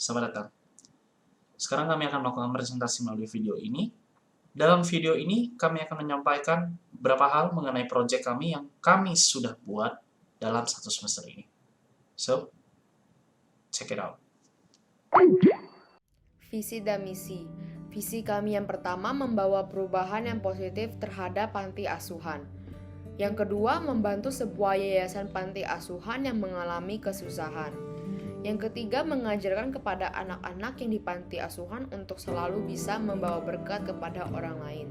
Selamat datang. Sekarang kami akan melakukan presentasi melalui video ini. Dalam video ini, kami akan menyampaikan beberapa hal mengenai proyek kami yang kami sudah buat dalam satu semester ini. So, check it out. Visi dan misi. Visi kami yang pertama membawa perubahan yang positif terhadap panti asuhan. Yang kedua, membantu sebuah yayasan panti asuhan yang mengalami kesusahan. Yang ketiga, mengajarkan kepada anak-anak yang di panti asuhan untuk selalu bisa membawa berkat kepada orang lain.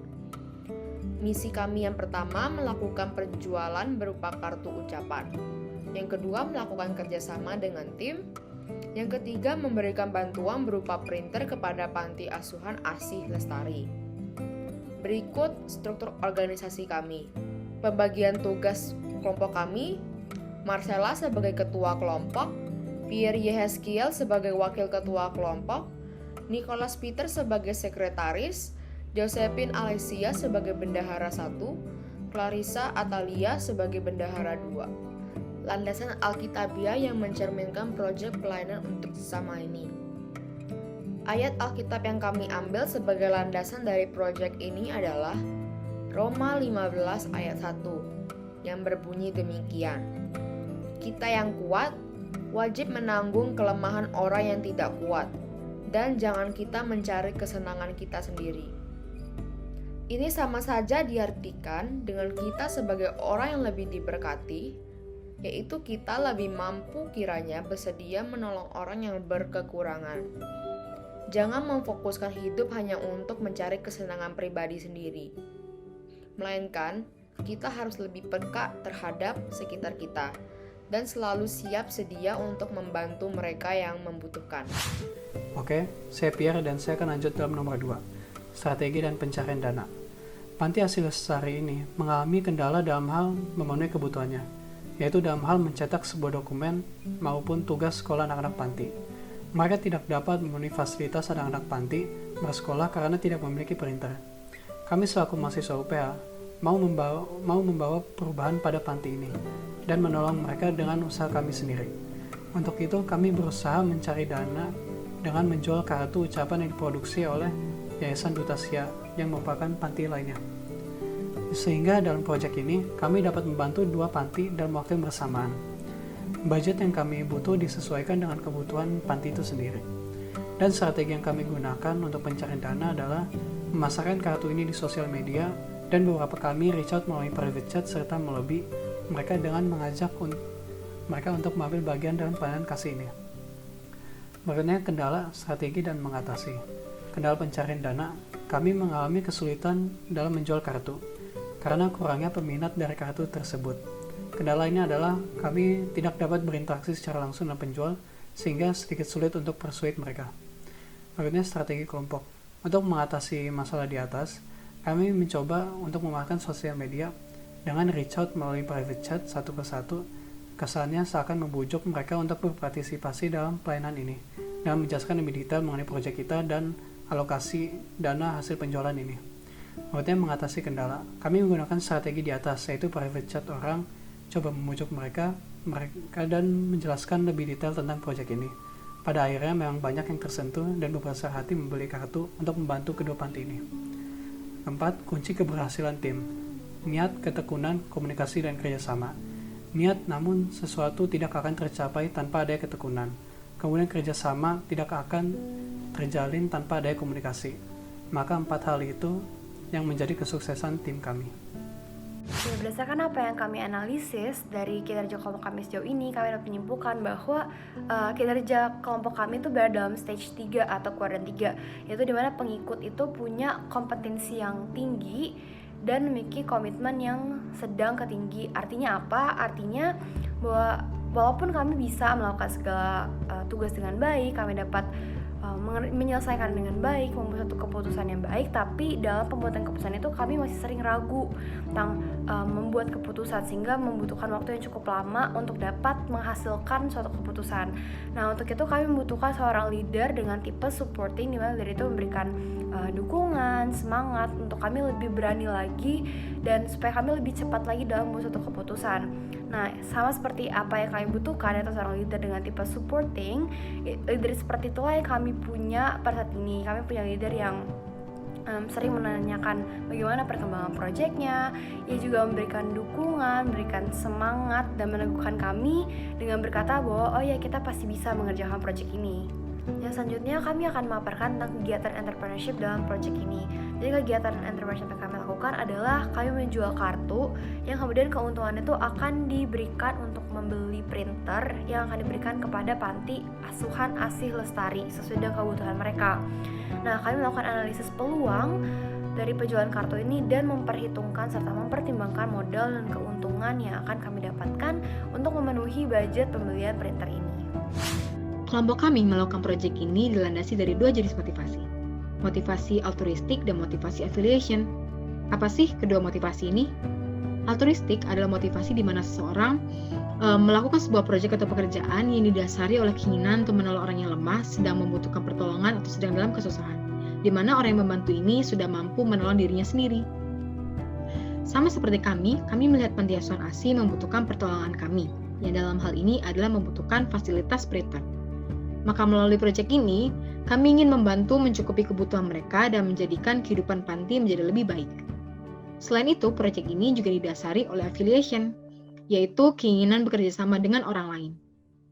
Misi kami yang pertama melakukan penjualan berupa kartu ucapan. Yang kedua, melakukan kerjasama dengan tim. Yang ketiga, memberikan bantuan berupa printer kepada panti asuhan Asih Lestari. Berikut struktur organisasi kami. Pembagian tugas kelompok kami: Marcella sebagai ketua kelompok, Pierre Yehezkiel sebagai wakil ketua kelompok, Nicholas Peter sebagai sekretaris, Josephine Alessia sebagai bendahara 1, Clarissa Atalia sebagai bendahara 2. Landasan Alkitabiah yang mencerminkan proyek pelayanan untuk sesama ini. Ayat Alkitab yang kami ambil sebagai landasan dari proyek ini adalah Roma 15 ayat 1 yang berbunyi demikian. Kita yang kuat wajib menanggung kelemahan orang yang tidak kuat, dan jangan kita mencari kesenangan kita sendiri. Ini sama saja diartikan dengan kita sebagai orang yang lebih diberkati, yaitu kita lebih mampu kiranya bersedia menolong orang yang berkekurangan. Jangan memfokuskan hidup hanya untuk mencari kesenangan pribadi sendiri, melainkan kita harus lebih peka terhadap sekitar kita dan selalu siap sedia untuk membantu mereka yang membutuhkan. Oke, saya Pierre dan saya akan lanjut dalam nomor 2, strategi dan pencarian dana. Panti Asih Lestari ini mengalami kendala dalam hal memenuhi kebutuhannya, yaitu dalam hal mencetak sebuah dokumen maupun tugas sekolah anak-anak panti. Mereka tidak dapat memenuhi fasilitas anak-anak panti bersekolah karena tidak memiliki printer. Kami selaku mahasiswa UPH mau membawa perubahan pada panti ini dan menolong mereka dengan usaha kami sendiri. Untuk itu, kami berusaha mencari dana dengan menjual kartu ucapan yang diproduksi oleh Yayasan Duta Sia yang merupakan panti lainnya. Sehingga dalam proyek ini, kami dapat membantu 2 panti dalam waktu yang bersamaan. Budget yang kami butuh disesuaikan dengan kebutuhan panti itu sendiri. Dan strategi yang kami gunakan untuk pencarian dana adalah memasarkan kartu ini di sosial media dan beberapa kali reach out melalui private chat serta melobi mereka dengan mengajak mereka untuk mengambil bagian dalam pelayanan kasih ini. Berikutnya, kendala, strategi, dan mengatasi. Kendala pencarian dana, kami mengalami kesulitan dalam menjual kartu karena kurangnya peminat dari kartu tersebut. Kendala ini adalah kami tidak dapat berinteraksi secara langsung dengan penjual sehingga sedikit sulit untuk persuade mereka. Berikutnya, strategi kelompok. Untuk mengatasi masalah di atas, kami mencoba untuk memanfaatkan sosial media dengan reach out melalui private chat satu persatu. Kesannya seakan membujuk mereka untuk berpartisipasi dalam pelayanan ini dan menjelaskan lebih detail mengenai proyek kita dan alokasi dana hasil penjualan ini. Berikutnya, mengatasi kendala. Kami menggunakan strategi di atas, yaitu private chat orang, coba memujuk mereka dan menjelaskan lebih detail tentang proyek ini. Pada akhirnya memang banyak yang tersentuh dan berbesar hati membeli kartu untuk membantu kedua panti ini. Keempat, kunci keberhasilan tim. Niat, ketekunan, komunikasi, dan kerjasama. Niat, namun sesuatu tidak akan tercapai tanpa adanya ketekunan. Kemudian kerjasama tidak akan terjalin tanpa adanya komunikasi. Maka 4 hal itu yang menjadi kesuksesan tim kami. Ya, berdasarkan apa yang kami analisis dari kinerja kelompok kami sejauh ini, kami dapat menyimpulkan bahwa kinerja kelompok kami itu berada dalam stage 3 atau kuadran 3, yaitu dimana pengikut itu punya kompetensi yang tinggi dan memiliki komitmen yang sedang ke tinggi. Artinya apa? Artinya bahwa walaupun kami bisa melakukan segala tugas dengan baik, kami dapat menyelesaikan dengan baik, membuat satu keputusan yang baik, tapi dalam pembuatan keputusan itu kami masih sering ragu tentang membuat keputusan, sehingga membutuhkan waktu yang cukup lama untuk dapat menghasilkan suatu keputusan. Nah, untuk itu kami membutuhkan seorang leader dengan tipe supporting, di mana leader itu memberikan dukungan, semangat untuk kami lebih berani lagi dan supaya kami lebih cepat lagi dalam membuat suatu keputusan. Nah, sama seperti apa yang kami butuhkan yaitu seorang leader dengan tipe supporting, leader seperti itulah yang kami punya pada saat ini. Kami punya leader yang sering menanyakan bagaimana perkembangan proyeknya. Ia juga memberikan dukungan, memberikan semangat dan meneguhkan kami dengan berkata bahwa oh ya, kita pasti bisa mengerjakan proyek ini. Yang selanjutnya kami akan memaparkan tentang kegiatan entrepreneurship dalam proyek ini. Jadi kegiatan entrepreneurship yang kami lakukan adalah kami menjual kartu yang kemudian keuntungannya itu akan diberikan untuk membeli printer yang akan diberikan kepada panti asuhan ASih Lestari sesuai dengan kebutuhan mereka. Nah, kami melakukan analisis peluang dari penjualan kartu ini dan memperhitungkan serta mempertimbangkan modal dan keuntungan yang akan kami dapatkan untuk memenuhi budget pembelian printer ini. Kelompok kami melakukan proyek ini dilandasi dari 2 jenis motivasi. Motivasi altruistik dan motivasi affiliation. Apa sih kedua motivasi ini? Altruistik adalah motivasi di mana seseorang melakukan sebuah proyek atau pekerjaan yang didasari oleh keinginan untuk menolong orang yang lemah, sedang membutuhkan pertolongan atau sedang dalam kesusahan, di mana orang yang membantu ini sudah mampu menolong dirinya sendiri. Sama seperti kami melihat panti asuhan ASih membutuhkan pertolongan kami, yang dalam hal ini adalah membutuhkan fasilitas printer. Maka melalui proyek ini, kami ingin membantu mencukupi kebutuhan mereka dan menjadikan kehidupan panti menjadi lebih baik. Selain itu, proyek ini juga didasari oleh affiliation, yaitu keinginan bekerja sama dengan orang lain.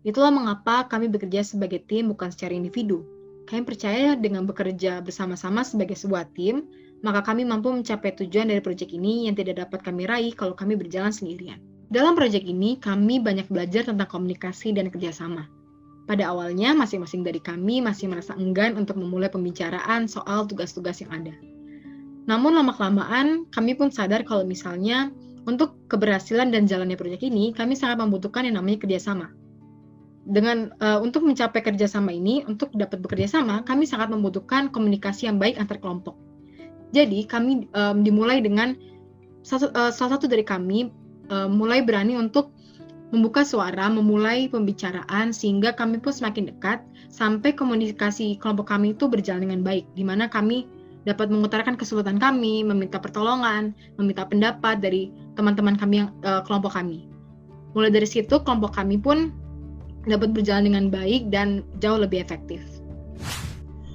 Itulah mengapa kami bekerja sebagai tim bukan secara individu. Kami percaya dengan bekerja bersama-sama sebagai sebuah tim, maka kami mampu mencapai tujuan dari proyek ini yang tidak dapat kami raih kalau kami berjalan sendirian. Dalam proyek ini, kami banyak belajar tentang komunikasi dan kerjasama. Pada awalnya, masing-masing dari kami masih merasa enggan untuk memulai pembicaraan soal tugas-tugas yang ada. Namun lama-kelamaan, kami pun sadar kalau misalnya untuk keberhasilan dan jalannya proyek ini, kami sangat membutuhkan yang namanya kerjasama. Untuk mencapai kerjasama ini, untuk dapat bekerja sama, kami sangat membutuhkan komunikasi yang baik antar kelompok. Jadi, kami dimulai dengan salah satu dari kami mulai berani untuk membuka suara, memulai pembicaraan, sehingga kami pun semakin dekat, sampai komunikasi kelompok kami itu berjalan dengan baik, di mana kami dapat mengutarakan kesulitan kami, meminta pertolongan, meminta pendapat dari teman-teman kami yang kelompok kami. Mulai dari situ, kelompok kami pun dapat berjalan dengan baik dan jauh lebih efektif.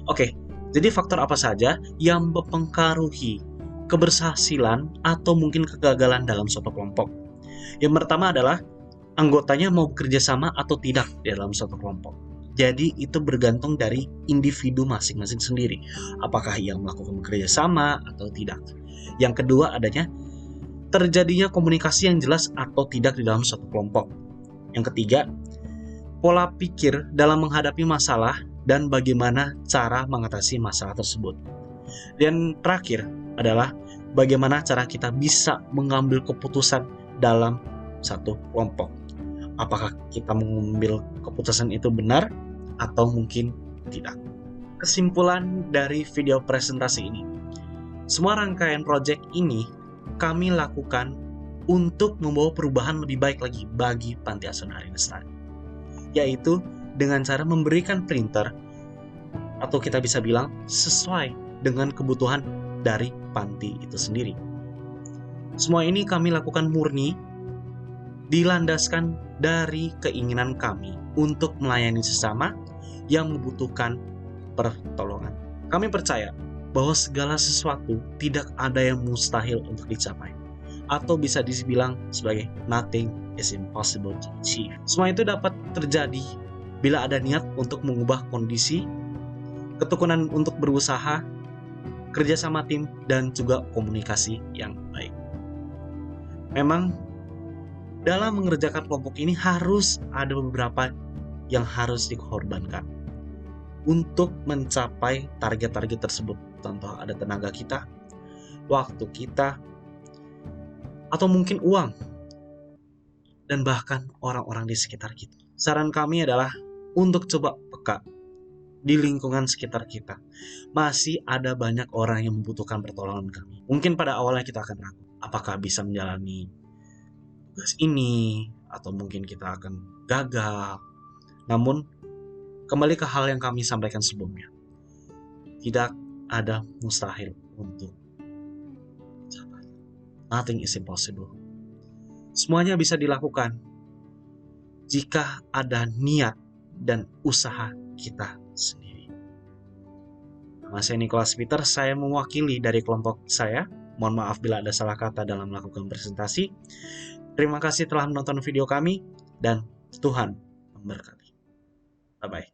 Oke, jadi faktor apa saja yang mempengaruhi keberhasilan atau mungkin kegagalan dalam suatu kelompok? Yang pertama adalah anggotanya mau bekerja sama atau tidak dalam suatu kelompok. Jadi itu bergantung dari individu masing-masing sendiri. Apakah ia melakukan bekerja sama atau tidak. Yang kedua adanya terjadinya komunikasi yang jelas atau tidak di dalam suatu kelompok. Yang ketiga, pola pikir dalam menghadapi masalah dan bagaimana cara mengatasi masalah tersebut. Dan terakhir adalah bagaimana cara kita bisa mengambil keputusan dalam satu kelompok. Apakah kita mengambil keputusan itu benar atau mungkin tidak. Kesimpulan dari video presentasi ini, semua rangkaian proyek ini kami lakukan untuk membawa perubahan lebih baik lagi bagi Panti Asuhan ASih Lestari, yaitu dengan cara memberikan printer, atau kita bisa bilang sesuai dengan kebutuhan dari panti itu sendiri. Semua ini kami lakukan murni dilandaskan dari keinginan kami untuk melayani sesama yang membutuhkan pertolongan. Kami percaya bahwa segala sesuatu tidak ada yang mustahil untuk dicapai, atau bisa dibilang sebagai nothing is impossible to achieve. Semua itu dapat terjadi bila ada niat untuk mengubah kondisi, ketekunan untuk berusaha, kerjasama tim, dan juga komunikasi yang baik. Memang dalam mengerjakan kelompok ini harus ada beberapa yang harus dikorbankan untuk mencapai target-target tersebut. Contoh, ada tenaga kita, waktu kita, atau mungkin uang, dan bahkan orang-orang di sekitar kita. Saran kami adalah untuk coba peka di lingkungan sekitar kita. Masih ada banyak orang yang membutuhkan pertolongan kami. Mungkin pada awalnya kita akan ragu, apakah bisa menjalani tugas ini, atau mungkin kita akan gagal. Namun, kembali ke hal yang kami sampaikan sebelumnya. Tidak ada mustahil untuk capai. Nothing is impossible. Semuanya bisa dilakukan jika ada niat dan usaha kita sendiri. Nama saya Nicholas Peter, saya mewakili dari kelompok saya. Mohon maaf bila ada salah kata dalam melakukan presentasi. Terima kasih telah menonton video kami dan Tuhan memberkati. Bye-bye.